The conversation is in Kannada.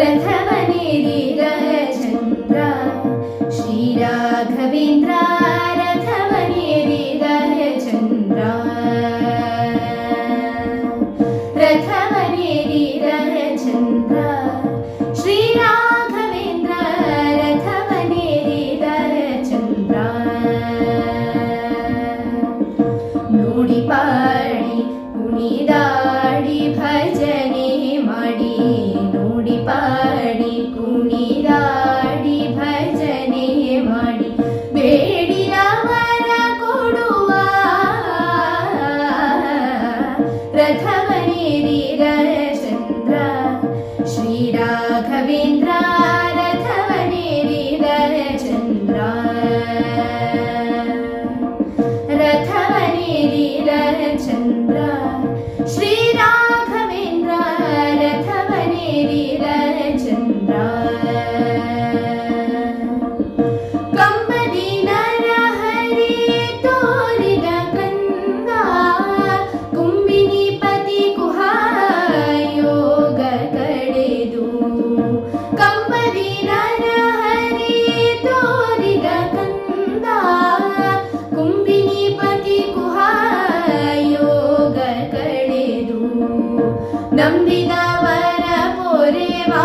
ರಥವನೇರಿದ ಚಂದ್ರ ಶ್ರೀರಾಘವೇಂದ್ರ ರಥವನೇರಿದ ಚಂದ್ರ ರಥವನೇರಿದ ಚಂದ್ರ ಶ್ರೀರಾಘವೇಂದ್ರ ರಥವನೇರಿದ ಚಂದ್ರ ನೋಡಿ ಪಾಡಿ ಕುಣಿದಾಡಿ ಭಜನೆ ಮಾಡಿ ನೋಡಿ ಪಾಡಿ ಕುಣಿದಾಡಿ ಭಜನೆ ಮಾಡಿ ಬೇಡಿದ ವರ ಕೊಡುವ ರಥವನೇರಿದ ಚಂದ್ರ ಶ್ರೀರಾಘವೇಂದ್ರ ರಥವನೇರಿದ ಚಂದ್ರ ರಥವನೇರಿದ ಚಂದ್ರ ಶ್ರೀರಾಘವೇಂದ್ರ ರಥವನೇರಿದ ಚಂದ್ರ ಕಂಬದಿ ನರಹರಿ ತೋರಿದ ಕಂದ ಕುಂಬಿನಿ ಪತಿ ಕುಹಾಯೋಗ ಕಡೆದು ಕಂಬದಿ ನರಹರಿ ತೋರಿದ ಕಂದ ಕುಂಬಿನಿ ಪತಿ ಕುಹಾಯೋಗ ಕಡೆದು ನಂಬಿದವರ ಪೊರೆವಾ